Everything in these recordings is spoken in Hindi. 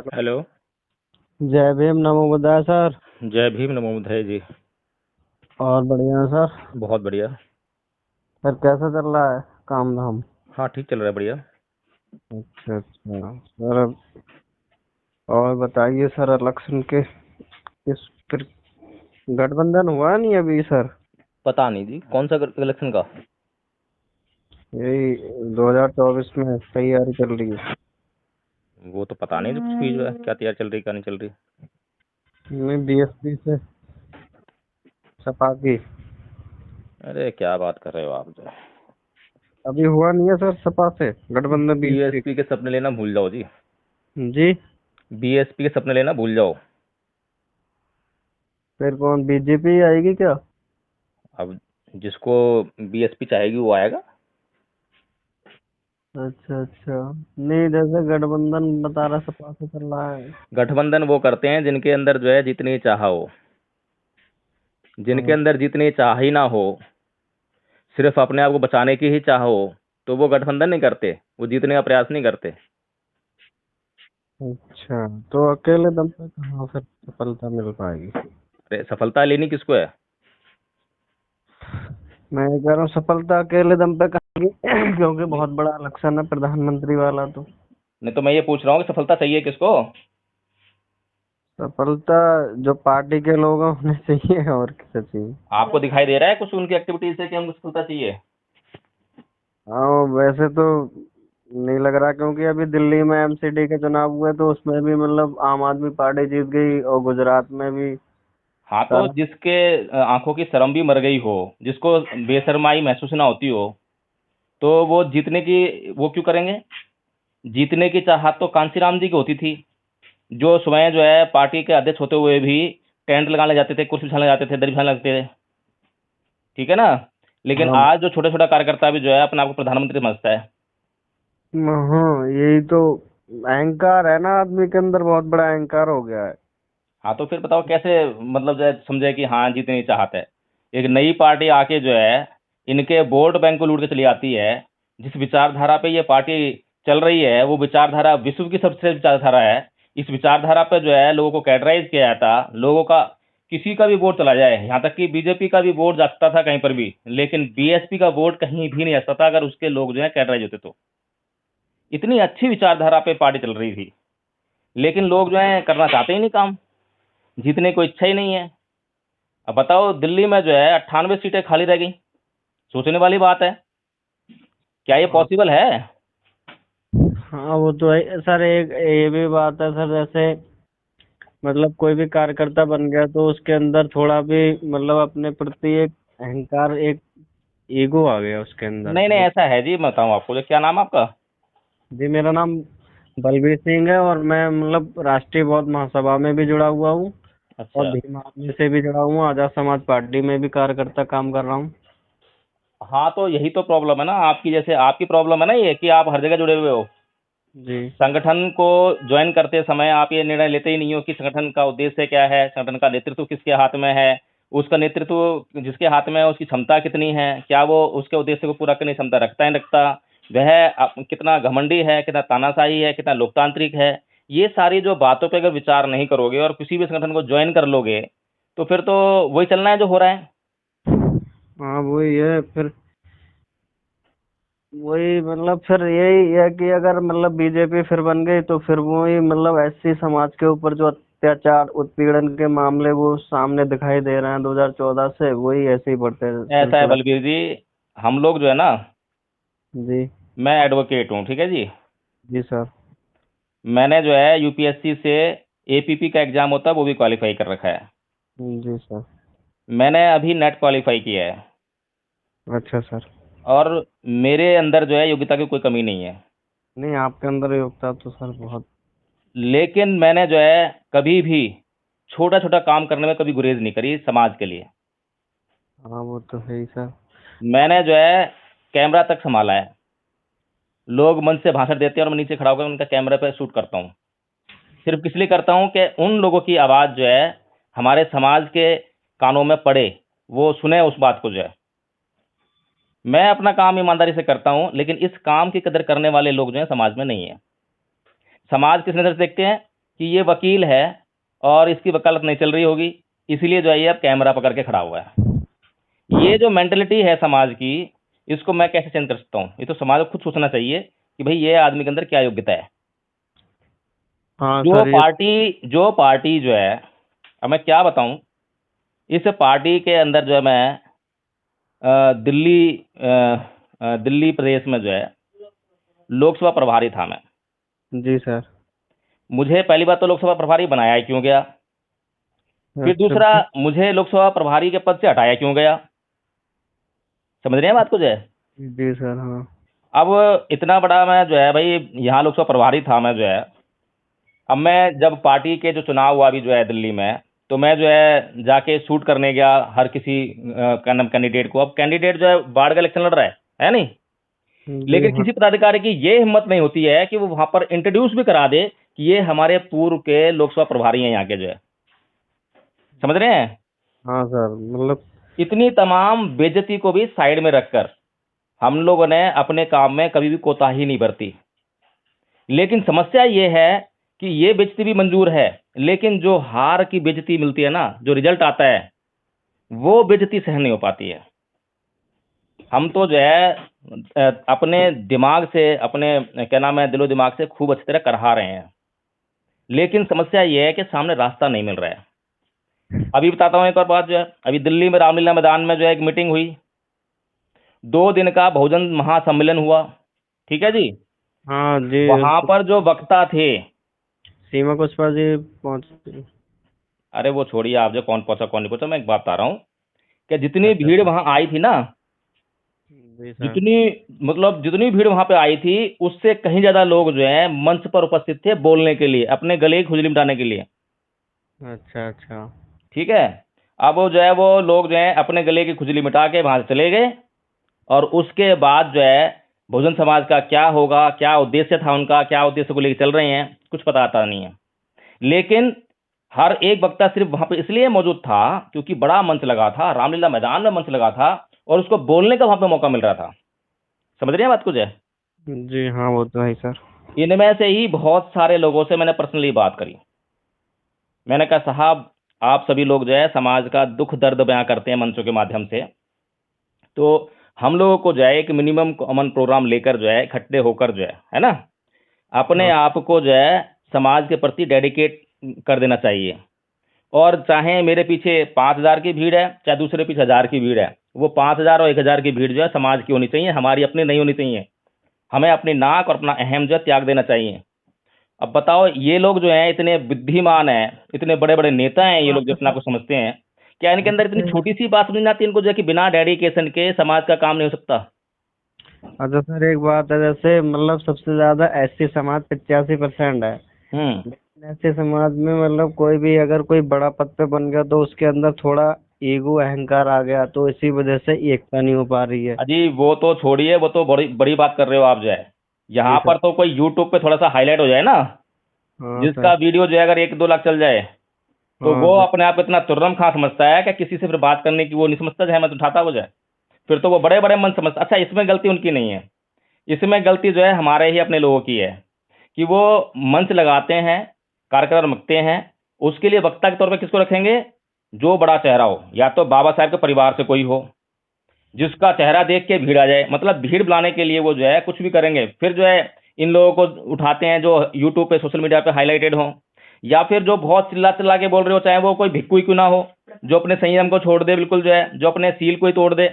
हेलो। जय भीम, नमो बुद्धाय सर। जय भीम नमो बुद्धाय जी। और बढ़िया है सर। बहुत बढ़िया। सर कैसा चल रहा है काम धाम? हाँ, ठीक चल रहा है, बढ़िया। अच्छा अच्छा सर। और बताइए सर, इलेक्शन के किस फिर गठबंधन हुआ नहीं अभी सर? पता नहीं जी, कौन सा इलेक्शन का। यही 2024 में तैयारी चल रही है। वो तो पता नहीं, कुछ भी जो है क्या तैयार चल रही, क्या नहीं चल रही। नहीं, बीएसपी से सपा की। अरे क्या बात कर रहे हो आप जो। अभी हुआ नहीं है सर, सपा से गठबंधन बीएसपी। बीएसपी के सपने लेना भूल जाओ जी। जी। बीएसपी के सपने लेना भूल जाओ। फिर कौन, बीजेपी आएगी क्या? अब जिसको बीएसपी चाहेगी वो आएगा। अच्छा अच्छा। नहीं, जैसे गठबंधन बता रहा सपा से चल रहा है। गठबंधन वो करते हैं जिनके अंदर जो है जितनी चाह हो। जिनके हाँ। अंदर जितनी चाह ही ना हो, सिर्फ अपने आप को बचाने की ही चाह हो, तो वो गठबंधन नहीं करते, वो जीतने का प्रयास नहीं करते। अच्छा, तो अकेले दम पे कहाँ फिर सफलता मिल पाएगी? अरे सफलता लेनी किसको है। मैं ये कह रहा हूँ, सफलता अकेले दम पे कहाँ की? क्योंकि बहुत बड़ा इलेक्शन है प्रधानमंत्री वाला तो। नहीं तो मैं ये पूछ रहा हूँ कि सफलता चाहिए किसको। सफलता जो पार्टी के लोग हैं उन्हें चाहिए, और किसे चाहिए? आपको दिखाई दे रहा है कुछ उनकी एक्टिविटीज से कि हमको सफलता चाहिए। हाँ, वैसे तो नहीं लग रहा, क्योंकि अभी दिल्ली में एमसीडी के चुनाव हुए तो उसमें भी मतलब आम आदमी पार्टी जीत गई, और गुजरात में भी हाँ तो सारा। जिसके आंखों की शर्म भी मर गई हो, जिसको बेशर्माई महसूस ना होती हो, तो वो जीतने की वो क्यों करेंगे। जीतने की चाहत तो कांसीराम जी की होती थी, जो स्वयं जो है पार्टी के अध्यक्ष होते हुए भी टेंट लगाने जाते थे, कुर्सी बिछाने जाते थे, दरी बिछाने लगते थे। ठीक है ना। लेकिन हाँ आज जो छोटे छोटा कार्यकर्ता भी जो है अपने आप को प्रधानमंत्री समझता है। हाँ, यही तो अहंकार है ना आदमी के अंदर, बहुत बड़ा अहंकार हो गया है। हाँ तो फिर बताओ कैसे, मतलब जो है समझे कि हाँ जीतने की चाहत है। एक नई पार्टी आके जो है इनके वोट बैंक को लूट के चली आती है। जिस विचारधारा पे ये पार्टी चल रही है वो विचारधारा विश्व की सबसे विचारधारा है। इस विचारधारा पे जो है लोगों को कैटराइज किया जाता, लोगों का किसी का भी वोट चला जाए, यहाँ तक कि बीजेपी का भी वोट जाता था कहीं पर भी, लेकिन बीएसपी का वोट कहीं भी नहीं जाता था अगर उसके लोग जो है कैटराइज होते तो। इतनी अच्छी विचारधारा पे पार्टी चल रही थी, लेकिन लोग जो है करना चाहते ही नहीं काम, जीतने को इच्छा ही नहीं है। अब बताओ दिल्ली में जो है 98 सीटें खाली रह गई। सोचने वाली बात है, क्या ये हाँ पॉसिबल है। हाँ, वो तो है सर। एक ये भी बात है सर, जैसे मतलब कोई भी कार्यकर्ता बन गया तो उसके अंदर थोड़ा भी मतलब अपने प्रति एक अहंकार, एक ईगो आ गया उसके अंदर नहीं नहीं, वो। ऐसा है जी, मैं बताऊं आपको, जो क्या नाम है आपका। जी, मेरा नाम बलबीर सिंह है, और मैं मतलब राष्ट्रीय बौद्ध महासभा में भी जुड़ा हुआ हूँ, और अच्छा। भीम आर्मी से भी जुड़ा हुआ हूँ, आजाद समाज पार्टी में भी कार्यकर्ता काम कर रहा हूँ। हाँ तो यही तो प्रॉब्लम है ना आपकी, जैसे आपकी प्रॉब्लम है ना ये कि आप हर जगह जुड़े हुए हो। जी। संगठन को ज्वाइन करते समय आप ये निर्णय लेते ही नहीं हो कि संगठन का उद्देश्य क्या है, संगठन का नेतृत्व किसके हाथ में है, उसका नेतृत्व जिसके हाथ में है उसकी क्षमता कितनी है, क्या वो उसके उद्देश्य को पूरा करने की क्षमता रखता है रखता, वह कितना घमंडी है, कितना तानाशाही है, कितना लोकतांत्रिक है। ये सारी जो बातों पे अगर विचार नहीं करोगे और किसी भी संगठन को ज्वाइन कर लोगे, तो फिर तो वही चलना है जो हो रहा है। हाँ, वही है फिर। वही मतलब फिर यही है कि अगर मतलब बीजेपी फिर बन गई तो फिर वही मतलब एससी समाज के ऊपर जो अत्याचार उत्पीड़न के मामले वो सामने दिखाई दे रहे हैं 2014 से, वही ऐसे ही बढ़ते ऐसा है सिलसिला। बलबीर जी, हम लोग जो है ना, जी। मैं एडवोकेट हूँ, ठीक है जी। जी सर। मैंने जो है यूपीएससी से एपीपी का एग्जाम होता है वो भी क्वालिफाई कर रखा है। जी सर। मैंने अभी नेट क्वालिफाई किया है। अच्छा सर। और मेरे अंदर जो है योग्यता की कोई कमी नहीं है। नहीं, आपके अंदर योग्यता तो सर बहुत। लेकिन मैंने जो है कभी भी छोटा छोटा काम करने में कभी गुरेज नहीं करी समाज के लिए। हाँ, वो तो है ही सर। मैंने जो है कैमरा तक संभाला है। लोग मंच से भाषण देते हैं और मैं नीचे खड़ा होकर उनका कैमरा पे शूट करता हूँ। सिर्फ किस लिए करता हूँ कि उन लोगों की आवाज़ जो है हमारे समाज के कानों में पड़े, वो सुने उस बात को जो है। मैं अपना काम ईमानदारी से करता हूं, लेकिन इस काम की कदर करने वाले लोग जो हैं समाज में नहीं है। समाज किस नजर से देखते हैं कि ये वकील है और इसकी वकालत नहीं चल रही होगी, इसलिए जो है ये अब कैमरा पकड़ के खड़ा हुआ है। ये जो मेंटेलिटी है समाज की, इसको मैं कैसे चेंज कर सकता हूँ? ये तो समाज को खुद सोचना चाहिए कि भाई ये आदमी के अंदर क्या योग्यता है। हाँ जो सर, ये पार्टी जो है, अब मैं क्या बताऊं, इस पार्टी के अंदर जो है मैं दिल्ली प्रदेश में जो है लोकसभा प्रभारी था मैं। जी सर। मुझे पहली बात तो लोकसभा प्रभारी बनाया ही क्यों गया? फिर अच्छा। दूसरा, मुझे लोकसभा प्रभारी के पद से हटाया क्यों गया? समझ रहे हैं बात को जो है? जी सर। हाँ। अब इतना बड़ा मैं जो है भाई यहाँ लोकसभा प्रभारी था मैं जो है, अब मैं जब पार्टी के जो चुनाव हुआ अभी जो है दिल्ली में, तो मैं जो है जाके शूट करने गया हर किसी का नाम कैंडिडेट को। अब कैंडिडेट जो है बाढ़ का इलेक्शन लड़ रहा है नहीं? जी लेकिन हाँ। किसी पदाधिकारी की ये हिम्मत नहीं होती है कि वो वहां पर इंट्रोड्यूस भी करा दे कि ये हमारे पूर्व के लोकसभा प्रभारी हैं यहाँ के जो है। समझ रहे हैं? हाँ सर, मतलब इतनी तमाम बेइज्जती को भी साइड में रखकर हम लोगों ने अपने काम में कभी भी कोताही नहीं बरती। लेकिन समस्या ये है कि ये बेइज्जती भी मंजूर है, लेकिन जो हार की बेइज्जती मिलती है ना, जो रिजल्ट आता है, वो बेइज्जती सहन नहीं हो पाती है। हम तो जो है अपने दिमाग से, अपने क्या नाम है, दिलो दिमाग से खूब अच्छी तरह करहा रहे हैं, लेकिन समस्या ये है कि सामने रास्ता नहीं मिल रहा है। अभी बताता हूँ एक और बात जो है, अभी दिल्ली में रामलीला मैदान में जो है एक मीटिंग हुई, 2 दिन का बहुजन महासम्मेलन हुआ, ठीक है जी। हाँ जी। वहां पर जो वक्ता थे, सीमा कुशवाहा जी पहुंचे। अरे वो छोड़िए आप, जो कौन पहुंचा कौन नहीं पहुंचा, मैं एक बात बता रहा हूँ कि जितनी अच्छा भीड़ सर। वहां आई थी ना, जी सर। जितनी मतलब जितनी भीड़ वहां पे आई थी, उससे कहीं ज्यादा लोग जो है मंच पर उपस्थित थे बोलने के लिए, अपने गले की खुजली मिटाने के लिए। अच्छा अच्छा। ठीक है। अब वो जो है वो लोग जो है अपने गले की खुजली मिटा के वहां से चले गए, और उसके बाद जो है बहुजन समाज का क्या होगा, क्या उद्देश्य था उनका, क्या उद्देश्य को लेकर चल रहे हैं, कुछ पता आता नहीं है। लेकिन हर एक वक्ता सिर्फ वहां पे इसलिए मौजूद था क्योंकि बड़ा मंच लगा था, रामलीला मैदान में मंच लगा था, और उसको बोलने का वहां पे मौका मिल रहा था। समझ रहे हैं बात कुछ है? जी हाँ, वो तो है सर। इनमें से ही बहुत सारे लोगों से मैंने पर्सनली बात करी। मैंने कहा साहब, आप सभी लोग जो है समाज का दुख दर्द बयां करते हैं मंचों के माध्यम से, तो हम लोगों को जो है एक मिनिमम कॉमन प्रोग्राम लेकर जो है इकट्ठे होकर जो है ना, अपने हाँ आप को जो है समाज के प्रति डेडिकेट कर देना चाहिए। और चाहे मेरे पीछे 5,000 की भीड़ है, चाहे दूसरे पीछे 1,000 की भीड़ है, वो 5,000 और 1,000 की भीड़ जो है समाज की होनी चाहिए, हमारी अपनी नहीं होनी चाहिए। हमें अपनी नाक और अपना अहम जो है त्याग देना चाहिए। अब बताओ, ये लोग जो हैं इतने बुद्धिमान हैं, इतने बड़े बड़े नेता हैं ये लोग जो अपने आप को समझते हैं, क्या इनके अंदर इतनी छोटी सी बात समझ नहीं आती इनको जो है कि बिना डेडिकेशन के समाज का काम नहीं हो सकता? अच्छा सर, एक बात है, जैसे मतलब सबसे ज्यादा एससी समाज 85% है। हम्म। लेकिन ऐसे समाज में मतलब कोई भी अगर कोई बड़ा पद पे बन गया तो उसके अंदर थोड़ा ईगो अहंकार आ गया, तो इसी वजह से एकता नहीं हो पा रही है। अजी वो तो छोड़िए, वो तो बड़ी बड़ी बात कर रहे हो आप जो है। जी यहाँ सर। पर तो कोई यूट्यूब पे थोड़ा सा हाईलाइट हो जाए ना, हाँ जिसका सर। वीडियो जो है अगर 1-2 लाख चल जाए, तो हाँ वो सर। अपने आप को इतना तुर्रम खां समझता है कि किसी से फिर बात करने की वो नहीं समझता, जो है मैं तो उठाता हो जाए, फिर तो वो बड़े बड़े मन समझता। अच्छा, इसमें गलती उनकी नहीं है, इसमें गलती जो है हमारे ही अपने लोगों की है कि वो मंच लगाते हैं, कार्यक्रम रखते हैं, उसके लिए वक्ता के तौर पे किसको रखेंगे? जो बड़ा चेहरा हो, या तो बाबा साहब के परिवार से कोई हो, जिसका चेहरा देख के भीड़ आ जाए। मतलब भीड़ बुलाने के लिए वो जो है कुछ भी करेंगे। फिर जो है इन लोगों को उठाते हैं जो यूट्यूब पे, सोशल मीडिया पे हाईलाइटेड हो, या फिर जो बहुत चिल्ला चिल्ला के बोल रहे हो, चाहे वो कोई भिक्खु ही क्यों ना हो, जो अपने संयम को छोड़ दे बिल्कुल, जो है जो अपने सील को ही तोड़ दे,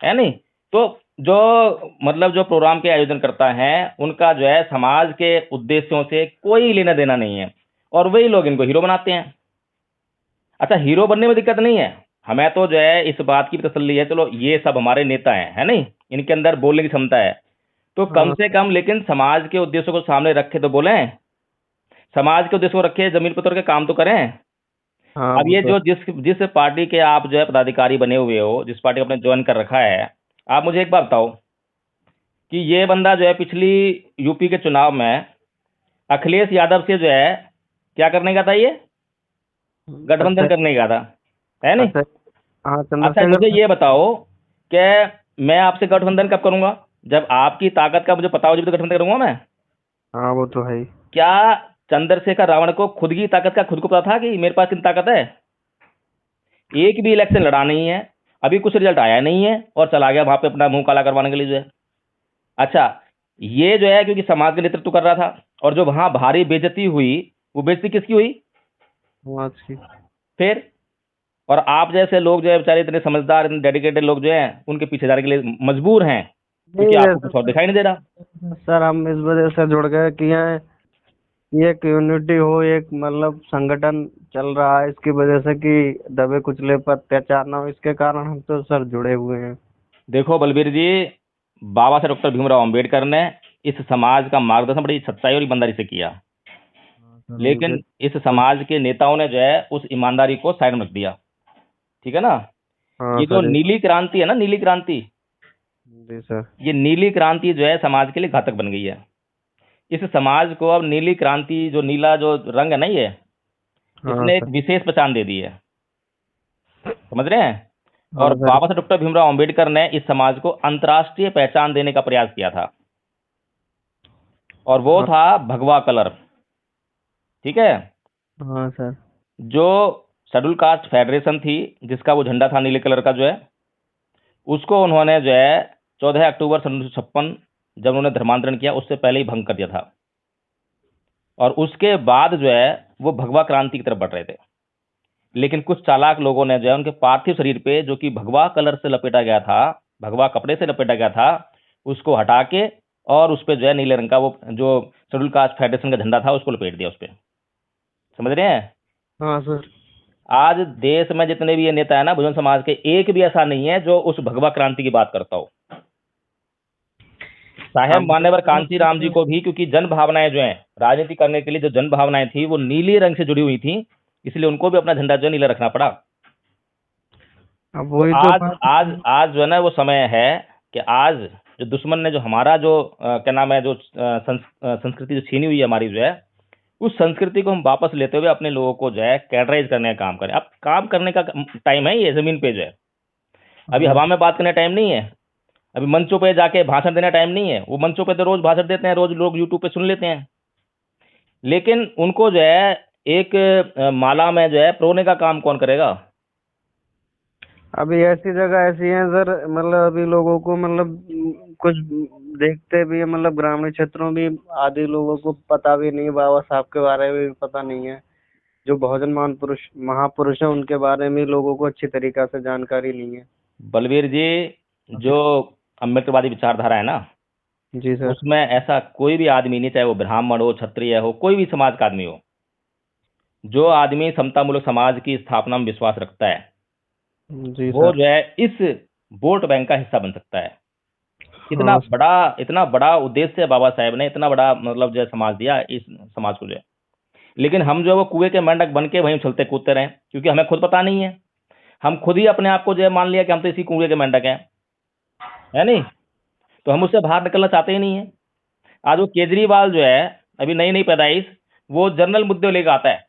है नहीं? तो जो मतलब जो प्रोग्राम के आयोजन करता है, उनका जो है समाज के उद्देश्यों से कोई लेना देना नहीं है, और वही लोग इनको हीरो बनाते हैं। अच्छा, हीरो बनने में दिक्कत नहीं है, हमें तो जो है इस बात की भी तसल्ली है, चलो ये सब हमारे नेता हैं, है नहीं, इनके अंदर बोलने की क्षमता है, तो कम हाँ से कम लेकिन समाज के उद्देश्यों को सामने रखे तो बोलें, समाज के उद्देश्यों को रखे, जमीन पर उतर के काम तो करें। हाँ, अब वो ये तो जो जिस जिस पार्टी के आप जो है पदाधिकारी बने हुए हो, जिस पार्टी को आपने ज्वाइन कर रखा है, आप मुझे एक बात बताओ कि ये बंदा जो है पिछली यूपी के चुनाव में अखिलेश यादव से जो है क्या करने का था, ये गठबंधन अच्छा करने का था, है नहीं? अच्छा। हाँ, अच्छा, चंद्रशेखर। मुझे ये बताओ कि मैं आपसे गठबंधन कब करूंगा? जब आपकी ताकत का मुझे पता हो, जब तो गठबंधन करूंगा मैं। हाँ, वो तो है ही। क्या चंद्रशेखर रावण को खुद की ताकत का खुद को पता था कि मेरे पास कितनी ताकत है। एक भी इलेक्शन लड़ा नहीं है, अभी कुछ रिजल्ट आया नहीं है और चला गया वहां पे अपना मुंह काला करवाने के लिए जो है। अच्छा, ये जो है क्योंकि समाज का नेतृत्व कर रहा था, और जो वहां भारी बेइज्जती हुई, वो बेइज्जती किसकी हुई? समाज की। फिर, और आप जैसे लोग जो है बेचारे इतने समझदार, इतने डेडिकेटेड लोग जो हैं, उनके पीछे जाने के लिए मजबूर हैं, क्योंकि नहीं आपको जैसे कुछ और दिखाई नहीं दे रहा। सर हम इस वजह से जुड़ गए कि ये एक यूनिटी हो, एक मतलब संगठन चल रहा है इसकी वजह से कि दबे कुचले पर अत्याचार ना हो, इसके कारण हम तो सर जुड़े हुए हैं। देखो बलबीर जी, बाबा साहब डॉक्टर भीमराव अंबेडकर ने इस समाज का मार्गदर्शन बड़ी सच्चाई और ईमानदारी से किया, हाँ सर उनके। लेकिन इस समाज के नेताओं ने जो है उस ईमानदारी को साइड में रख दिया। ठीक है ना? हाँ ये जो सर नीली क्रांति है ना, नीली क्रांति, जी सर। ये नीली क्रांति जो है समाज के लिए घातक बन गई है। इस समाज को अब नीली क्रांति, जो नीला जो रंग है ना, ये हाँ इसने एक सर। विशेष पहचान दे दी है। समझ रहे हैं? और हाँ सर। बाबा साहब डॉक्टर भीमराव अंबेडकर ने इस समाज को अंतर्राष्ट्रीय पहचान देने का प्रयास किया था, और वो हाँ। था भगवा कलर। ठीक है? हाँ सर। जो शेड्यूल कास्ट फेडरेशन थी, जिसका वो झंडा था नीले कलर का जो है, उसको उन्होंने जो है 14 अक्टूबर 1956, जब उन्होंने धर्मांतरण किया, उससे पहले ही भंग कर दिया था। और उसके बाद जो है वो भगवा क्रांति की तरफ बढ़ रहे थे, लेकिन कुछ चालाक लोगों ने जो है उनके पार्थिव शरीर पे, जो कि भगवा कलर से लपेटा गया था, भगवा कपड़े से लपेटा गया था, उसको हटा के और उस पे जो है नीले रंग का वो जो शेड्यूल कास्ट फेडरेशन का झंडा था उसको लपेट दिया उस पे। समझ रहे हैं? हाँ सर। आज देश में जितने भी ये नेता है ना बहुजन समाज के, एक भी ऐसा नहीं है जो उस भगवा क्रांति की बात करता हो। साहेब अब मान्यवर कांची राम जी को भी, क्योंकि जन भावनाएं जो हैं, राजनीति करने के लिए जो जन भावनाएं थी वो नीले रंग से जुड़ी हुई थी, इसलिए उनको भी अपना झंडा जो है नीला रखना पड़ा। अब तो वही तो आज बात। आज आज जो है ना वो समय है कि आज जो दुश्मन ने जो हमारा जो क्या नाम है, जो संस्कृति जो छीनी हुई है हमारी जो है, उस संस्कृति को हम वापस लेते हुए अपने लोगों को जो है कैटराइज करने का काम करें। अब काम करने का टाइम है, ये जमीन पे जो है, अभी हाँ हवा में बात करने का टाइम नहीं है, अभी मंचों पे जाके भाषण देने का टाइम नहीं है। वो मंचों पे तो रोज भाषण देते हैं, रोज लोग यूट्यूब पे सुन लेते हैं, लेकिन उनको जो है एक माला में जो है प्रोने का काम कौन करेगा? अभी ऐसी जगह ऐसी है सर, मतलब अभी लोगों को मतलब कुछ देखते भी है, मतलब ग्रामीण क्षेत्रों में भी आदि लोगों को पता भी नहीं है, बाबा साहब के बारे में भी पता नहीं है। जो बहुजन महापुरुष है उनके बारे में लोगों को अच्छी तरीका से जानकारी नहीं है। बलवीर जी, जो अम्बेडकरवादी विचारधारा है ना, जी सर। उसमें ऐसा कोई भी आदमी नहीं, चाहे वो ब्राह्मण हो, क्षत्रिय हो, कोई भी समाज का आदमी हो, जो आदमी समतामूलक समाज की स्थापना में विश्वास रखता है, जी वो सर। जो है इस वोट बैंक का हिस्सा बन सकता है। हाँ सर। इतना बड़ा उद्देश्य है बाबा साहेब ने, इतना बड़ा मतलब जो है समाज दिया इस समाज को जो है। लेकिन हम जो है वो कुएं के मेंढक बन के वहीं चलते कूदते रहे, क्योंकि हमें खुद पता नहीं है। हम खुद ही अपने आप को जो है मान लिया कि हम तो इसी कुएं के मेंढक हैं, है नहीं? तो हम उससे बाहर निकलना चाहते ही नहीं है। आज वो केजरीवाल जो है, अभी नई नई पैदाइश, वो जर्नल मुद्दे लेकर आता है,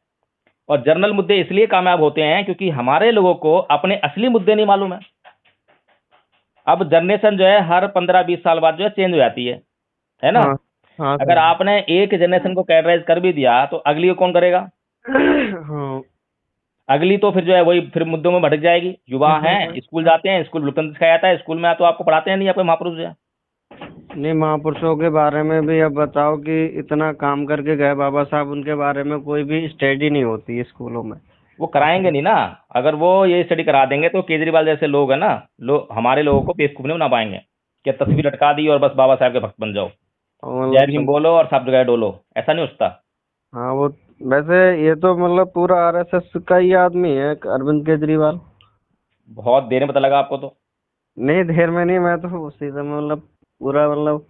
और जर्नल मुद्दे इसलिए कामयाब होते हैं क्योंकि हमारे लोगों को अपने असली मुद्दे नहीं मालूम है। अब जनरेशन जो है हर 15-20 साल बाद जो है चेंज हो जाती है ना? हाँ। हाँ अगर सर। आपने एक जनरेशन को कैटेगराइज कर भी दिया तो अगली को कौन करेगा? हाँ। अगली तो फिर जो है वही फिर मुद्दों में भटक जाएगी। युवा हैं, स्कूल जाते हैं, स्कूल लोकतंत्र सिखाया जाता है, स्कूल में तो आपको पढ़ाते हैं नहीं आपके महापुरुष जो है। नहीं महापुरुषों के बारे में भी अब बताओ कि इतना काम करके गए बाबा साहब, उनके बारे में कोई भी स्टडी नहीं होती है स्कूलों में। वो कराएंगे नहीं ना। अगर वो ये स्टडी करा देंगे तो केजरीवाल जैसे लोग हैं ना, हमारे लोगों को बेवकूफ नहीं बना पाएंगे कि तस्वीर लटका दी और बस बाबा साहब के भक्त बन जाओ, और जय मतलब भीम बोलो और सब जगह डोलो, ऐसा नहीं होता। हाँ वो वैसे ये तो मतलब पूरा आरएसएस का ही आदमी है अरविंद केजरीवाल। बहुत देर में पता लगा आपको तो। नहीं देर में नहीं, मैं तो उसी समय मतलब पूरा मतलब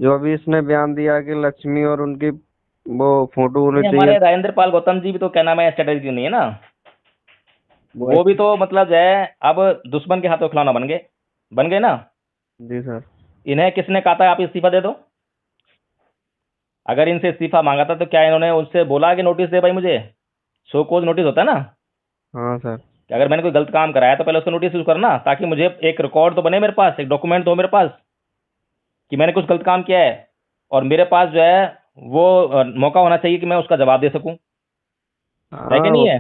जो अभी इसने बयान दिया कि लक्ष्मी और उनकी वो फोटो होनी नहीं, चाहिए। हमारे राजेंद्र पाल गौतम जी भी तो क्या नाम है स्ट्रेटेजी नहीं है ना, वो वो भी तो मतलब जो है अब दुश्मन के हाथों खिलौना बन गए ना। जी सर। इन्हें किसने कहा था आप इस्तीफा दे दो? अगर इनसे इस्तीफा मांगा था तो क्या इन्होंने उनसे बोला कि नोटिस दे भाई मुझे? शो कोज नोटिस होता है ना, हाँ सर। कि अगर मैंने कोई गलत काम कराया तो पहले उसको नोटिस इशू करना, ताकि मुझे एक रिकॉर्ड तो बने, मेरे पास एक डॉक्यूमेंट तो हो मेरे पास कि मैंने कुछ गलत काम किया है। और मेरे पास जो है वो मौका होना चाहिए कि मैं उसका जवाब दे सकूं, है कि हाँ नहीं है?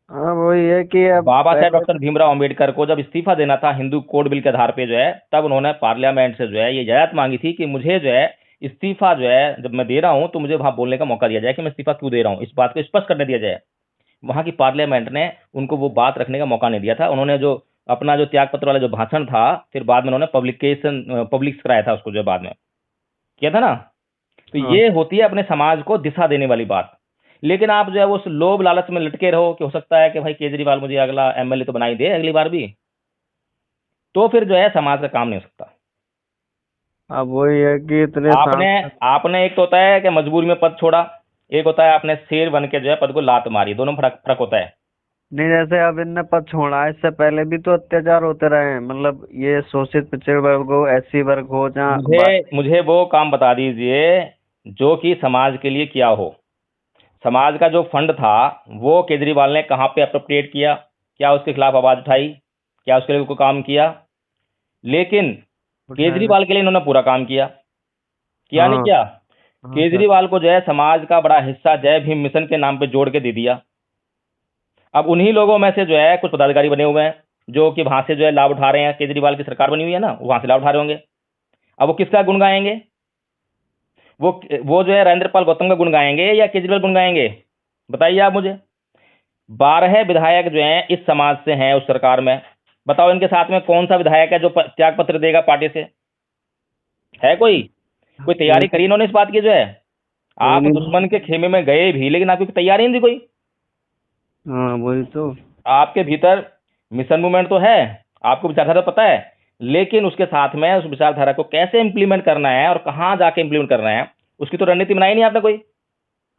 हाँ वही है कि अब बाबा साहेब पहले डॉक्टर भीमराव अंबेडकर को जब इस्तीफा देना था हिंदू कोड बिल के आधार पे जो है, तब उन्होंने पार्लियामेंट से जो है ये इजाजत मांगी थी कि मुझे जो है इस्तीफा जो है जब मैं दे रहा हूं तो मुझे वहां बोलने का मौका दिया जाए कि मैं इस्तीफा क्यों दे रहा हूं, इस बात को स्पष्ट करने दिया जाए। वहां की पार्लियामेंट ने उनको वो बात रखने का मौका नहीं दिया था। उन्होंने जो अपना जो त्याग पत्र वाला जो भाषण था, फिर बाद में उन्होंने पब्लिक कराया था उसको, जो बाद में किया था ना। तो हाँ ये होती है अपने समाज को दिशा देने वाली बात। लेकिन आप जो है वो उस लोभ लालच में लटके रहो कि हो सकता है कि भाई केजरीवाल मुझे अगला एमएलए तो बनाई दे अगली बार भी, तो फिर जो है समाज का काम नहीं हो सकता। अब वही है कि इतने आपने सांसद। आपने एक तो होता है कि मजबूरी में पद छोड़ा, एक होता है आपने शेर बन के जो है पद को लात मारी, दोनों में फर्क फर्क होता है। नहीं, जैसे अब इनने पद छोड़ा है, इससे पहले भी तो अत्याचार होते रहे हैं, मतलब ये शोषित पिछड़े वर्ग हो, एससी वर्ग हो, जहाँ मुझे बात। मुझे वो काम बता दीजिए जो कि समाज के लिए किया हो। समाज का जो फंड था वो केजरीवाल ने कहाँ पे अप्रोप्रिएट किया? क्या उसके खिलाफ आवाज उठाई? क्या उसके लिए कोई काम किया? लेकिन उठाया। केजरीवाल के लिए इन्होंने पूरा काम किया, किया नहीं हाँ किया? हाँ सर। केजरीवाल को जो है समाज का बड़ा हिस्सा जय भीम मिशन के नाम पे जोड़ के दे दिया। अब उन्हीं लोगों में से जो है कुछ पदाधिकारी बने हुए हैं जो कि वहां से जो है लाभ उठा रहे हैं, केजरीवाल की सरकार बनी हुई है ना, वहां से लाभ उठा रहे होंगे। अब वो किसका गुण गाएंगे? वो वो जो है राजेंद्र गौतम का गुण गाएंगे या केजरीवाल गुण गाएंगे? बताइए आप मुझे। 12 विधायक जो हैं इस समाज से हैं उस सरकार में। बताओ इनके साथ में कौन सा विधायक है जो त्याग पत्र देगा पार्टी से? है कोई? कोई कोई तैयारी करी इन्होंने इस बात की जो है? कोई आप नहीं। दुश्मन के खेमे में गए भी लेकिन आपकी तैयारी नहीं थी कोई। हाँ वही तो। आपके भीतर मिशन मूवमेंट तो है, आपको विचारधारा पता है, लेकिन उसके साथ में उस विचारधारा को कैसे इंप्लीमेंट करना है और कहाँ जाके इंप्लीमेंट करना है उसकी तो रणनीति बनाई नहीं आपने कोई।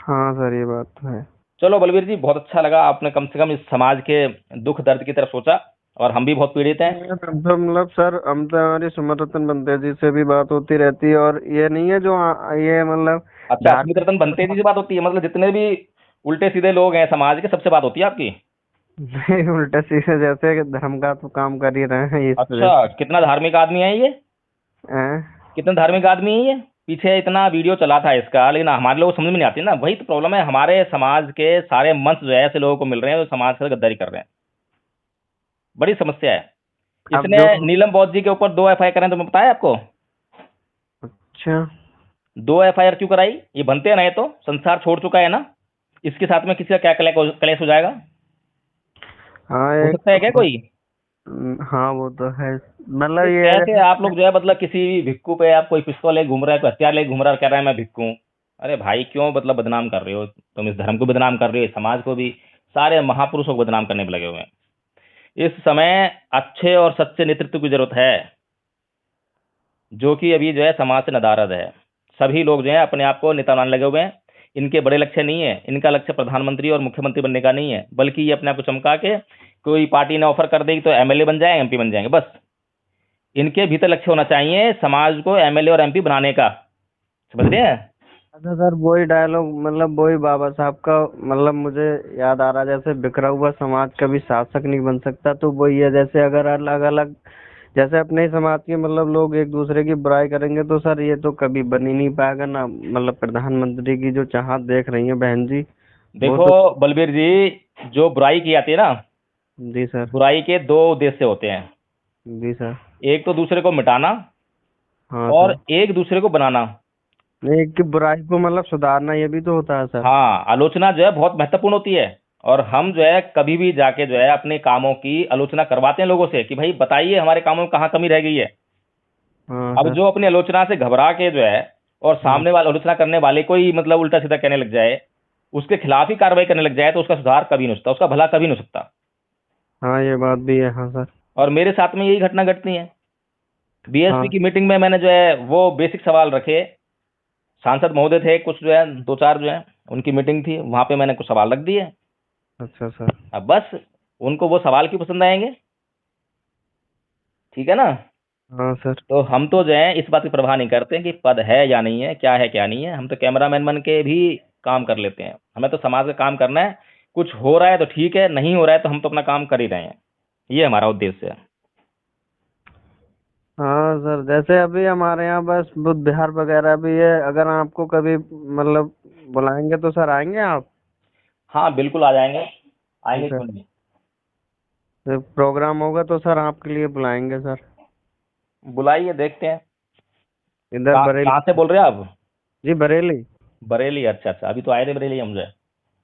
हाँ सर, ये बात तो है। चलो बलवीर जी, बहुत अच्छा लगा, आपने कम से कम इस समाज के दुख दर्द की तरफ सोचा, और हम भी बहुत पीड़ित हैं। हम तो मतलब सर, हम तो हमारी सुमन रतन बनते जी से भी बात होती रहती है, और ये नहीं है जो ये मतलब अच्छा, स्मित धार्मिक। रतन बनते जी से बात होती है? मतलब जितने भी उल्टे सीधे लोग हैं समाज के सबसे बात होती है आपकी? नहीं, उल्टा सीधे, जैसे कि धर्म का तो काम कर ही रहे हैं इस वजह अच्छा, कितना धार्मिक आदमी है ये? से। हैं? कितना धार्मिक आदमी है ये? पीछे इतना वीडियो चला था इसका, लेकिन हमारे लोग समझ में नहीं आती ना, वही तो प्रॉब्लम है, हमारे समाज के सारे मंच जो है ऐसे लोगों को मिल रहे हैं जो समाज से गद्दारी कर रहे हैं। बड़ी समस्या है। अब इसने जो। नीलम बौद्ध जी के ऊपर 2 एफआईआर करें, तो मैं बताया आपको? अच्छा। 2 एफआईआर क्यों कराई? ये बनते रहे तो संसार छोड़ चुका है ना, इसके साथ में किसी का क्या कलेश हो जाएगा? हाँ हो एक सकता है क्या कोई? हाँ वो तो है, मतलब ये ये है कैसे आप जैसे। लोग जो है मतलब किसी भी भिक्खू पे आप कोई पिस्तौल ले घूम रहा है, कोई हथियार ले घूम रहा है और कह रहा है मैं भिक्खू हूँ। अरे भाई क्यों मतलब बदनाम कर रहे हो तुम? इस धर्म को बदनाम कर रहे हो, इस समाज को भी, सारे महापुरुषों को बदनाम करने में लगे हुए हैं। इस समय अच्छे और सच्चे नेतृत्व की जरूरत है, जो कि अभी जो है समाज से नदारद है। सभी लोग जो है अपने आप को नेता बनाने लगे हुए हैं। इनके बड़े लक्ष्य नहीं है, इनका लक्ष्य प्रधानमंत्री और मुख्यमंत्री बनने का नहीं है, बल्कि ये अपने आप को चमका के कोई पार्टी ने ऑफर कर देगी तो एमएलए बन जाए, एमपी बन जाएंगे बस। इनके भीतर लक्ष्य होना चाहिए समाज को एमएलए और एमपी बनाने का। समझ रहे हैं? अच्छा सर, वही डायलॉग, मतलब वही बाबा साहब का, मतलब मुझे याद आ रहा, जैसे बिखरा हुआ समाज कभी शासक नहीं बन सकता, तो वही है, जैसे अगर अलग अलग, जैसे अपने ही समाज के मतलब लोग एक दूसरे की बुराई करेंगे तो सर ये तो कभी बन ही नहीं पाएगा ना, मतलब प्रधानमंत्री की जो चाहत देख रही है बहन जी, वो देखो तो। बलबीर जी, जो बुराई की जाती है ना, जी सर। बुराई के दो उद्देश्य होते हैं। जी सर। एक तो दूसरे को मिटाना, हाँ और सर। एक दूसरे को बनाना। नहीं, एक की बुराई को मतलब सुधारना, ये भी तो होता है सर। हाँ, आलोचना जो है बहुत महत्वपूर्ण होती है। और हम जो है कभी भी जाके जो है अपने कामों की आलोचना करवाते हैं लोगों से कि भाई बताइए हमारे कामों में कहाँ कमी रह गई है। हाँ अब सर। जो अपनी आलोचना से घबरा के जो है और हाँ सामने वाले आलोचना करने वाले को ही मतलब उल्टा सीधा कहने लग जाए, उसके खिलाफ ही कार्रवाई करने लग जाए, तो उसका सुधार कभी नहीं हो सकता, उसका भला कभी नहीं हो सकता। हाँ, ये बात भी है, हाँ सर। और मेरे साथ में यही घटना घटती है। बीएसपी हाँ। की मीटिंग में मैंने जो है वो बेसिक सवाल रखे। सांसद महोदय थे कुछ जो है, दो चार जो है, उनकी मीटिंग थी, वहां पे मैंने कुछ सवाल रख दिए। अच्छा सर। अब बस उनको वो सवाल क्यों पसंद आएंगे? ठीक है ना? हाँ सर। तो हम तो जो है इस बात की परवाह नहीं करते कि पद है या नहीं है, क्या है क्या नहीं है, हम तो कैमरामैन बन के भी काम कर लेते हैं। हमें तो समाज का काम करना है। कुछ हो रहा है तो ठीक है, नहीं हो रहा है तो हम तो अपना काम कर ही रहे हैं। ये हमारा उद्देश्य है। हाँ सर, जैसे अभी हमारे यहाँ बस बुद्ध विहार वगैरह भी है, अगर आपको कभी मतलब बुलाएंगे तो सर आएंगे आप? हाँ बिल्कुल आ जाएंगे, आएंगे सर क्यों नहीं। प्रोग्राम होगा तो सर आपके लिए बुलाएंगे सर। बुलाइए, देखते हैं। इधर कहाँ बरेली। कहाँ से बोल रहे हैं आप? जी बरेली। बरेली, अच्छा अच्छा, अभी तो आए थे बरेली हम जो है।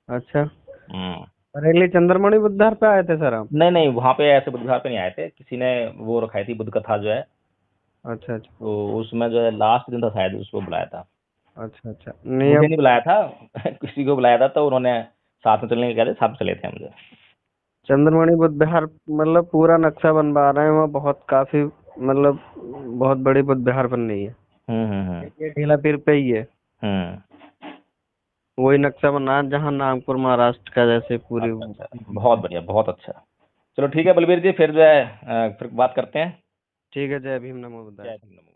अच्छा, हम्म। बरेली चंद्रमणि बुद्ध विहार पे आए थे सर आप? नहीं नहीं, वहाँ पे ऐसे बुधवार पे नहीं आए थे, किसी ने वो रखाई थी बुद्ध कथा जो है, अच्छा अच्छा। तो उसमें जो है लास्ट दिन था शायद, उसको बुलाया था। अच्छा अच्छा, नहीं मुझे अब नहीं बुलाया था किसी को बुलाया था, तो उन्होंने साथ में चलने के कहते, साथ में चले थे हम जो। चंद्रमणि बुद्ध विहार मतलब पूरा नक्शा बनवा रहे हैं, वहाँ बहुत काफी मतलब बहुत बड़ी बुद्ध विहार बन रही है। हम्म। ये ढीला पीर पे ही है। हम्म। वही नक्शा बना है जहाँ नागपुर महाराष्ट्र का जैसे पूरी। अच्छा अच्छा, बहुत बढ़िया, बहुत अच्छा। चलो ठीक है बलबीर जी, फिर जो है फिर बात करते हैं। ठीक है, जय भीम, नमो जय बुद्धाय। हिंद, नमो।